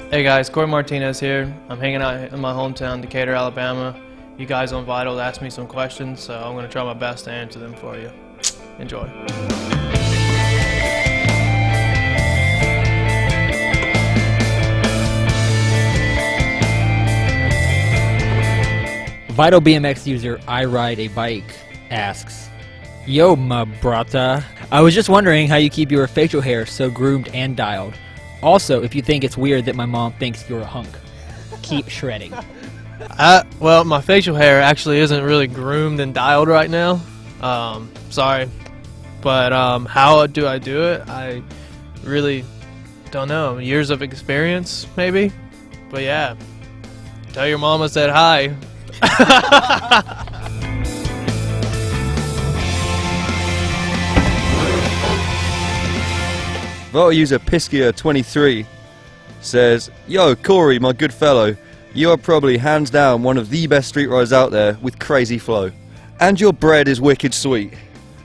Hey guys, Corey Martinez here. I'm hanging out in my hometown, Decatur, Alabama. You guys on Vital asked me some questions, so I'm going to try my best to answer them for you. Enjoy. Vital BMX user I Ride a Bike asks, Yo, ma brata. I was just wondering how you keep your facial hair so groomed and dialed. Also, if you think it's weird that my mom thinks you're a hunk. Keep shredding. Well, my facial hair actually isn't really groomed and dialed right now. Sorry. But how do I do it? I really don't know. Years of experience, maybe? But yeah. Tell your mama said hi. Vital user Piskia23 says, Yo, Corey, my good fellow, you are probably hands down one of the best street riders out there with crazy flow. And your bread is wicked sweet.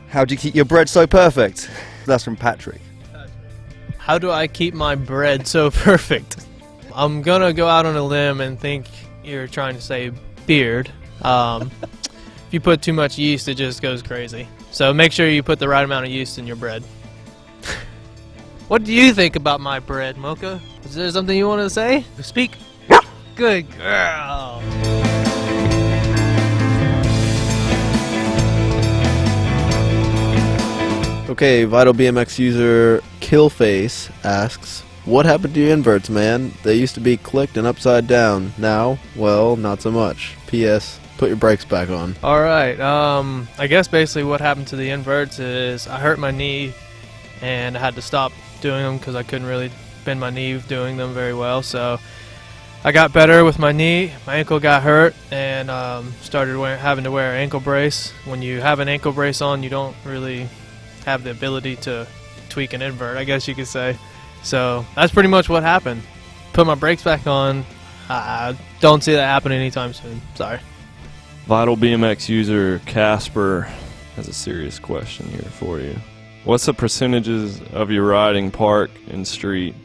How do you keep your bread so perfect? That's from Patrick. How do I keep my bread so perfect? I'm gonna go out on a limb and think you're trying to say beard. If you put too much yeast, it just goes crazy. So make sure you put the right amount of yeast in your bread. What do you think about my bread, Mocha? Is there something you want to say? Speak. Good girl. Okay, Vital BMX user Killface asks, what happened to your inverts, man? They used to be clicked and upside down. Now, well, not so much. P.S. Put your brakes back on. Alright, I guess basically what happened to the inverts is I hurt my knee and I had to stop doing them because I couldn't really bend my knee doing them very well. So I got better with my knee. My ankle got hurt and started having to wear an ankle brace. When you have an ankle brace on, you don't really have the ability to tweak an invert, I guess you could say. So that's pretty much what happened. Put my brakes back on. I don't see that happening anytime soon. Sorry. Vital BMX user Casper has a serious question here for you. What's the percentages of your riding park and street?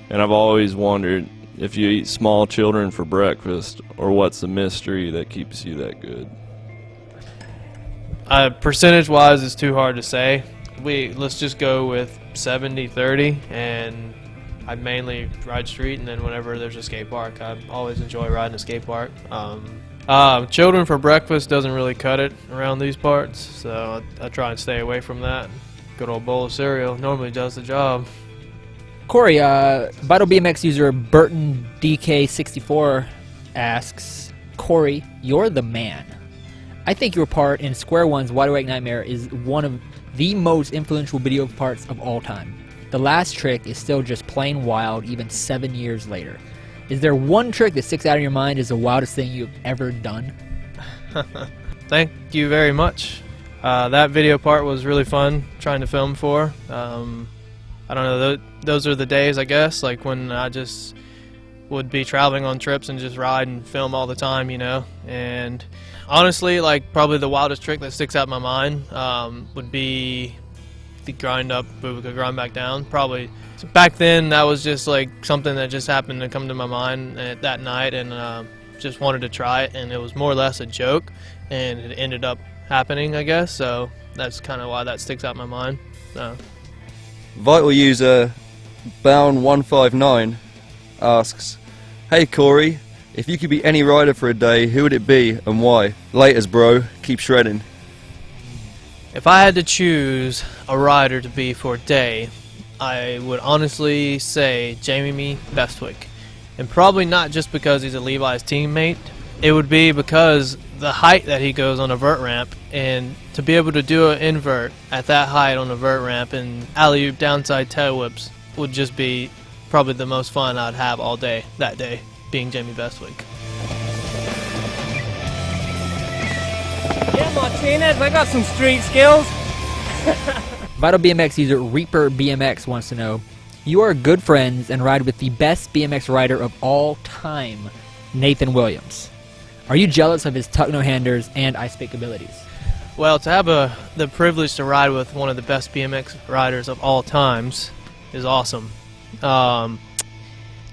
And I've always wondered if you eat small children for breakfast, or what's the mystery that keeps you that good? Percentage-wise, it's too hard to say. Let's just go with 70-30, and I mainly ride street, and then whenever there's a skate park, I always enjoy riding a skate park. Children for breakfast doesn't really cut it around these parts, so I try and stay away from that. Good old bowl of cereal normally does the job. Corey, Vital BMX user Burton DK64 asks, Corey, you're the man. I think your part in Square One's Wide Awake Nightmare is one of the most influential video parts of all time. The last trick is still just plain wild even 7 years later. Is there one trick that sticks out in your mind as the wildest thing you've ever done? Thank you very much. That video part was really fun trying to film for. I don't know, those are the days, I guess, like when I just would be traveling on trips and just ride and film all the time, you know. And honestly, like probably the wildest trick that sticks out in my mind would be the grind up, Bubaka grind back down. Probably back then that was just like something that just happened to come to my mind that night, and just wanted to try it, and it was more or less a joke, and it ended up happening, I guess. So that's kind of why that sticks out in my mind. Vital user Bound159 asks, Hey Corey, if you could be any rider for a day, who would it be and why? Laters, bro. Keep shredding. If I had to choose a rider to be for a day, I would honestly say Jamie Bestwick. And probably not just because he's a Levi's teammate. It would be because the height that he goes on a vert ramp, and to be able to do an invert at that height on a vert ramp and alley-oop downside tail whips would just be probably the most fun I'd have all day that day, being Jamie Bestwick. Yeah, Martinez, I got some street skills. Vital BMX user Reaper BMX wants to know, you are good friends and ride with the best BMX rider of all time, Nathan Williams. Are you jealous of his tuck-no-handers and ice pick abilities? Well, to have the privilege to ride with one of the best BMX riders of all times is awesome.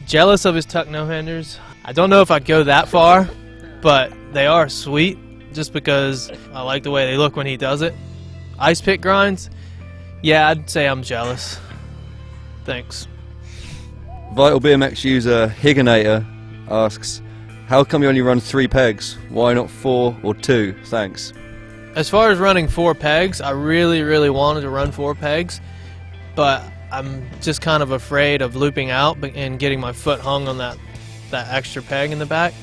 Jealous of his tuck no-handers. I don't know if I'd go that far, but they are sweet just because I like the way they look when he does it. Ice pick grinds? Yeah, I'd say I'm jealous. Thanks. Vital BMX user Higginator asks, how come you only run 3 pegs? Why not 4 or 2? Thanks. As far as running 4 pegs, I really wanted to run 4 pegs, but I'm just kind of afraid of looping out and getting my foot hung on that extra peg in the back.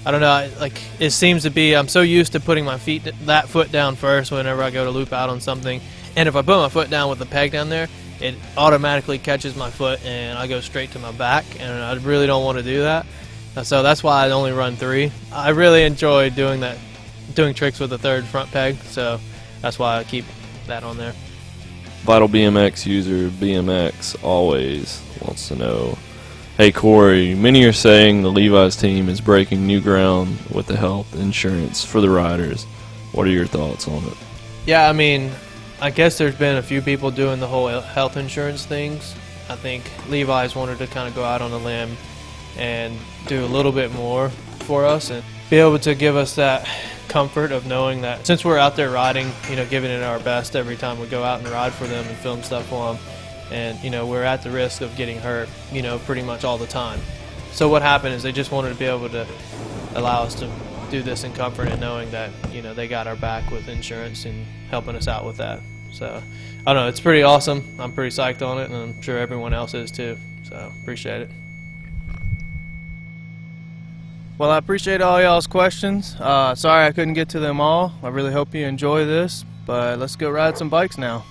I don't know, like it seems to be, I'm so used to putting my that foot down first whenever I go to loop out on something, and if I put my foot down with the peg down there, it automatically catches my foot and I go straight to my back, and I really don't want to do that. So that's why I only run 3. I really enjoy doing tricks with the 3rd front peg, so that's why I keep that on there. Vital BMX user BMX always wants to know, hey Corey, many are saying the Levi's team is breaking new ground with the health insurance for the riders. What are your thoughts on it? Yeah, I mean, I guess there's been a few people doing the whole health insurance things. I think Levi's wanted to kind of go out on a limb and do a little bit more for us and be able to give us that comfort of knowing that since we're out there riding, you know, giving it our best every time we go out and ride for them and film stuff for them, and you know, we're at the risk of getting hurt, you know, pretty much all the time. So what happened is they just wanted to be able to allow us to do this in comfort and knowing that, you know, they got our back with insurance and helping us out with that. So I don't know, it's pretty awesome. I'm pretty psyched on it, and I'm sure everyone else is too, so appreciate it. Well, I appreciate all y'all's questions. Sorry I couldn't get to them all. I really hope you enjoy this, but let's go ride some bikes now.